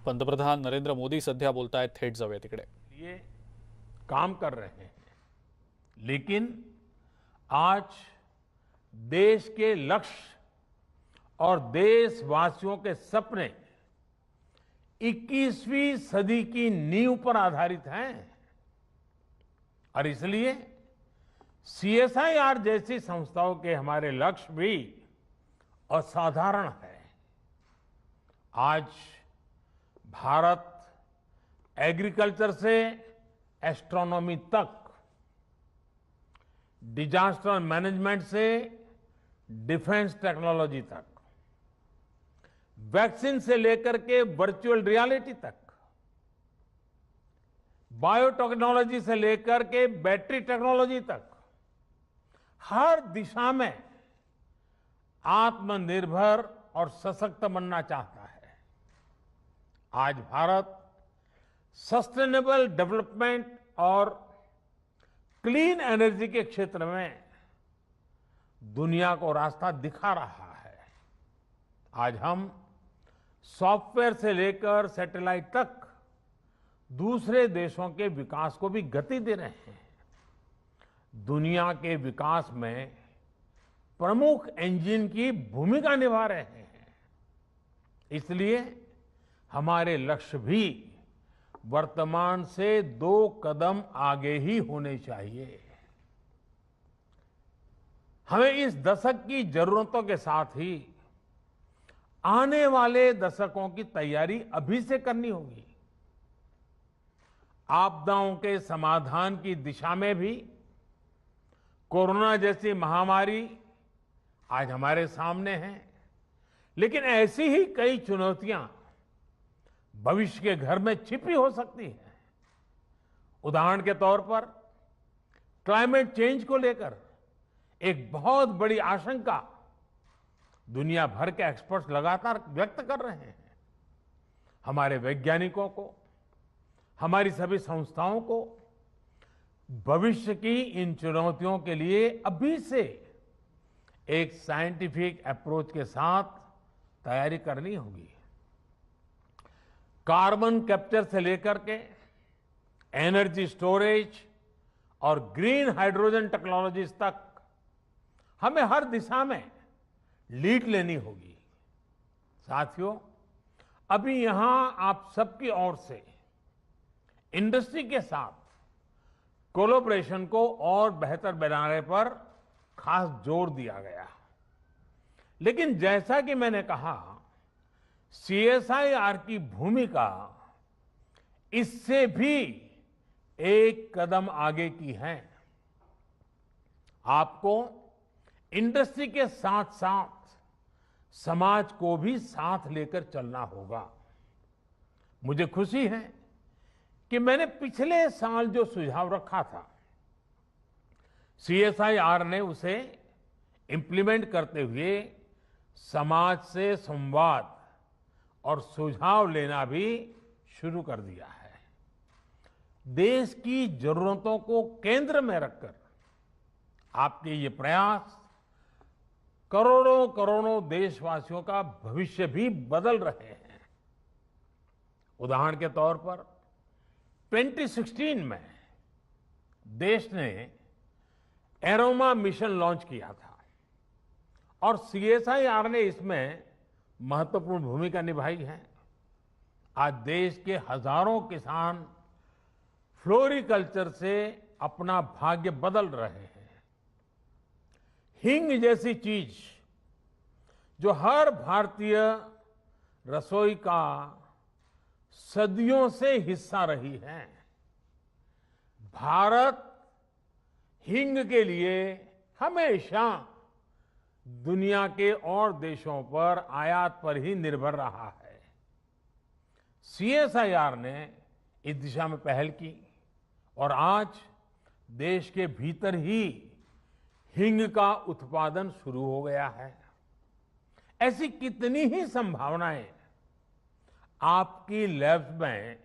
पंतप्रधान नरेंद्र मोदी सध्या बोलतायत, थेट जाऊया तिकडे. ये काम कर रहे हैं, लेकिन आज देश के लक्ष्य और देशवासियों के सपने 21वीं सदी की नींव पर आधारित हैं और इसलिए सीएसआईआर जैसी संस्थाओं के हमारे लक्ष्य भी असाधारण है. आज भारत एग्रीकल्चर से एस्ट्रोनॉमी तक, डिजास्टर मैनेजमेंट से डिफेंस टेक्नोलॉजी तक, वैक्सीन से लेकर के वर्चुअल रियलिटी तक, बायोटेक्नोलॉजी से लेकर के बैटरी टेक्नोलॉजी तक हर दिशा में आत्मनिर्भर और सशक्त बनना चाहता है. आज भारत सस्टेनेबल डेवलपमेंट और क्लीन एनर्जी के क्षेत्र में दुनिया को रास्ता दिखा रहा है. आज हम सॉफ्टवेयर से लेकर सैटेलाइट तक दूसरे देशों के विकास को भी गति दे रहे हैं. दुनिया के विकास में प्रमुख इंजन की भूमिका निभा रहे हैं. इसलिए हमारे लक्ष्य भी वर्तमान से 2 कदम आगे ही होने चाहिए. हमें इस दशक की जरूरतों के साथ ही आने वाले दशकों की तैयारी अभी से करनी होगी. आपदाओं के समाधान की दिशा में भी कोरोना जैसी महामारी आज हमारे सामने है, लेकिन ऐसी ही कई चुनौतियां भविष्य के घर में छिपी हो सकती हैं. उदाहरण के तौर पर क्लाइमेट चेंज को लेकर एक बहुत बड़ी आशंका दुनिया भर के एक्सपर्ट्स लगातार व्यक्त कर रहे हैं. हमारे वैज्ञानिकों को, हमारी सभी संस्थाओं को भविष्य की इन चुनौतियों के लिए अभी से एक साइंटिफिक अप्रोच के साथ तैयारी करनी होगी. कार्बन कैप्चर से लेकर के एनर्जी स्टोरेज और ग्रीन हाइड्रोजन टेक्नोलॉजीज तक हमें हर दिशा में लीड लेनी होगी. साथियों, अभी यहां आप सबकी ओर से इंडस्ट्री के साथ कोलैबोरेशन को और बेहतर बनाने पर खास जोर दिया गया. लेकिन जैसा कि मैंने कहा, सीएसआईआर की भूमिका इससे भी एक कदम आगे की है. आपको इंडस्ट्री के साथ साथ समाज को भी साथ लेकर चलना होगा. मुझे खुशी है कि मैंने पिछले साल जो सुझाव रखा था, सीएसआईआर ने उसे इंप्लीमेंट करते हुए समाज से संवाद और सुझाव लेना भी शुरू कर दिया है. देश की जरूरतों को केंद्र में रखकर आपके ये प्रयास करोड़ों करोड़ों देशवासियों का भविष्य भी बदल रहे हैं. उदाहरण के तौर पर 2016 में देश ने एरोमा मिशन लॉन्च किया था और सीएसआईआर ने इसमें महत्वपूर्ण भूमिका निभाई है. आज देश के हजारों किसान फ्लोरिकल्चर से अपना भाग्य बदल रहे हैं. हींग जैसी चीज जो हर भारतीय रसोई का सदियों से हिस्सा रही है, भारत हींग के लिए हमेशा दुनिया के और देशों पर आयात पर ही निर्भर रहा है. सीएसआईआर ने इस दिशा में पहल की और आज देश के भीतर ही हींग का उत्पादन शुरू हो गया है. ऐसी कितनी ही संभावनाएं आपकी लैब्स में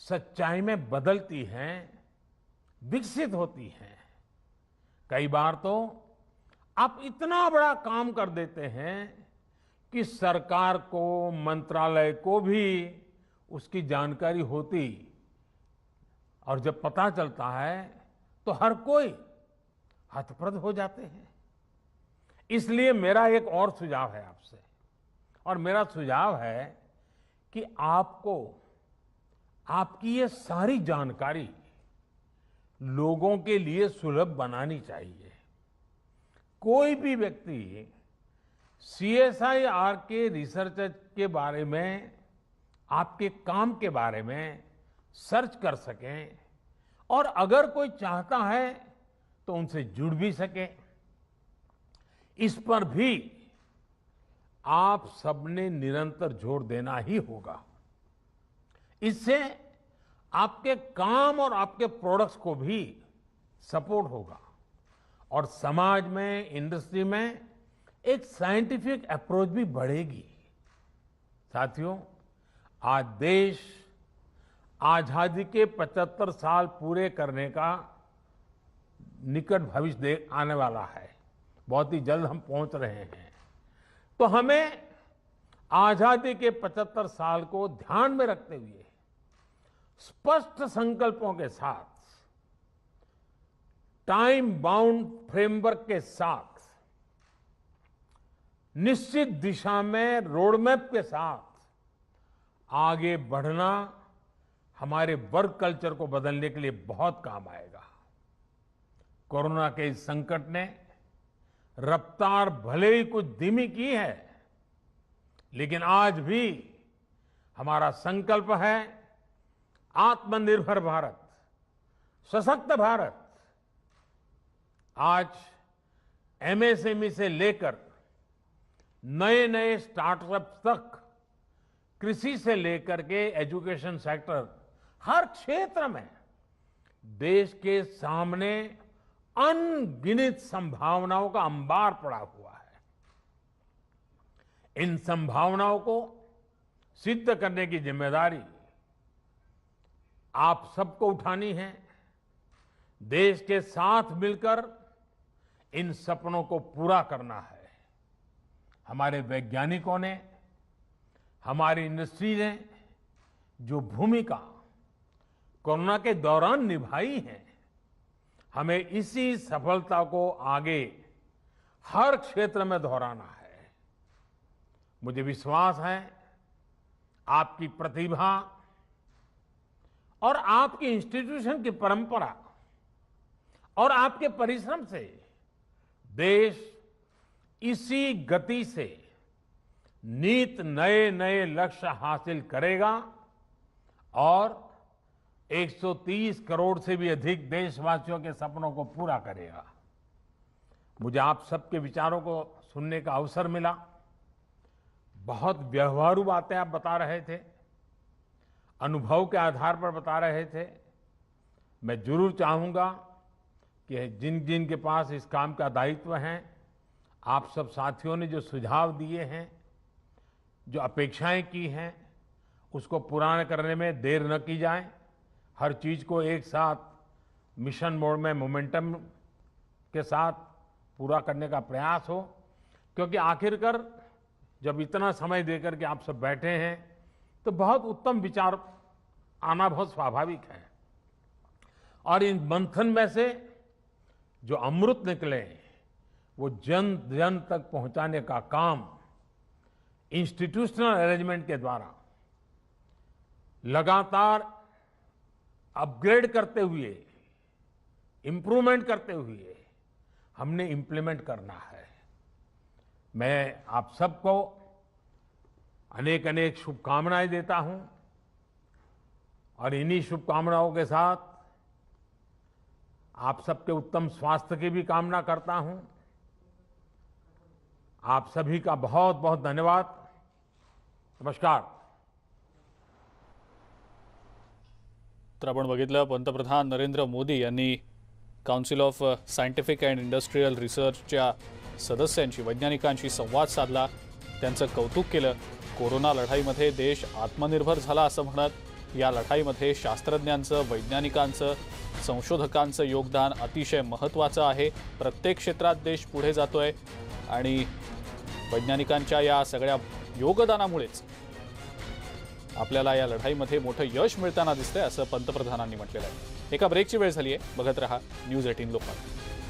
सच्चाई में बदलती हैं, विकसित होती हैं. कई बार तो आप इतना बड़ा काम कर देते हैं कि सरकार को, मंत्रालय को भी उसकी जानकारी होती, और जब पता चलता है तो हर कोई हतप्रभ हो जाते हैं। इसलिए मेरा एक और सुझाव है आपसे, और मेरा सुझाव है कि आपको आपकी ये सारी जानकारी लोगों के लिए सुलभ बनानी चाहिए। कोई भी व्यक्ति CSIR के रिसर्च के बारे में, आपके काम के बारे में सर्च कर सके, और अगर कोई चाहता है तो उनसे जुड़ भी सके। इस पर भी आप सबने निरंतर जोर देना ही होगा। इससे आपके काम और आपके प्रोडक्ट्स को भी सपोर्ट होगा, और समाज में, इंडस्ट्री में एक साइंटिफिक अप्रोच भी बढ़ेगी। साथियों, आज देश आजादी के 75 साल पूरे करने का निकट भविष्य आने वाला है। बहुत ही जल्द हम पहुंच रहे हैं। तो हमें आजादी के 75 साल को ध्यान में रखते हुए स्पष्ट संकल्पों के साथ, टाइम बाउंड फ्रेमवर्क के साथ, निश्चित दिशा में रोडमैप के साथ आगे बढ़ना हमारे वर्क कल्चर को बदलने के लिए बहुत काम आएगा। कोरोना के इस संकट ने रफ्तार भले ही कुछ धीमी की है, लेकिन आज भी हमारा संकल्प है आत्मनिर्भर भारत, सशक्त भारत। आज MSME से लेकर नए नए स्टार्टअप तक, कृषि से लेकर के एजुकेशन सेक्टर, हर क्षेत्र में देश के सामने अनगिनत संभावनाओं का अंबार पड़ा हुआ है। इन संभावनाओं को सिद्ध करने की जिम्मेदारी आप सबको उठानी है। देश के साथ मिलकर इन सपनों को पूरा करना है। हमारे वैज्ञानिकों ने, हमारी इंडस्ट्री ने जो भूमिका कोरोना के दौरान निभाई है, हमें इसी सफलता को आगे हर क्षेत्र में दोहराना है। मुझे विश्वास है आपकी प्रतिभा और आपकी इंस्टीट्यूशन की परंपरा और आपके परिश्रम से देश इसी गति से नित नए नए लक्ष्य हासिल करेगा और 130 करोड़ से भी अधिक देशवासियों के सपनों को पूरा करेगा। मुझे आप सबके विचारों को सुनने का अवसर मिला। बहुत व्यवहारू बातें आप बता रहे थे, अनुभव के आधार पर बता रहे थे। मैं जरूर चाहूंगा कि जिन जिन के पास इस काम का दायित्व है, आप सब साथियों ने जो सुझाव दिए हैं, जो अपेक्षाएं की हैं, उसको पूरा करने में देर न की जाए। हर चीज को एक साथ मिशन मोड में मोमेंटम के साथ पूरा करने का प्रयास हो, क्योंकि आखिरकार जब इतना समय देकर के आप सब बैठे हैं तो बहुत उत्तम विचार आना बहुत स्वाभाविक है। और इन मंथन में से जो अमृत निकले वो जन जन तक पहुंचाने का काम इंस्टीट्यूशनल अरेंजमेंट के द्वारा लगातार अपग्रेड करते हुए, इंप्रूवमेंट करते हुए हमने इंप्लीमेंट करना है। मैं आप सबको अनेक अनेक शुभकामनाएं देता हूं और इन्हीं शुभकामनाओं के साथ आप सबके उत्तम स्वास्थ्य की भी कामना करता हूं। आप सभी का बहुत बहुत धन्यवाद। नमस्कार। तर आपण बघितलं पंतप्रधान नरेंद्र मोदी यांनी council of scientific and industrial रिसर्चच्या सदस्यांशी, वैज्ञानिकांशी संवाद साधला, त्यांचं कौतुक केलं। कोरोना लढाईमध्ये देश आत्मनिर्भर झाला असं म्हणत या लढाईमध्ये शास्त्रज्ञांचं, वैज्ञानिकांचं, संशोधकांचं योगदान अतिशय महत्त्वाचं आहे। प्रत्येक क्षेत्रात देश पुढे जातोय आणि वैज्ञानिकांच्या या सगळ्या योगदानामुळेच आपल्याला या लढाईमध्ये मोठं यश मिळताना दिसतंय असं पंतप्रधानांनी म्हटलेलं आहे. एका ब्रेकची वेळ झाली आहे. बघत रहा न्यूज 18 लोकमत.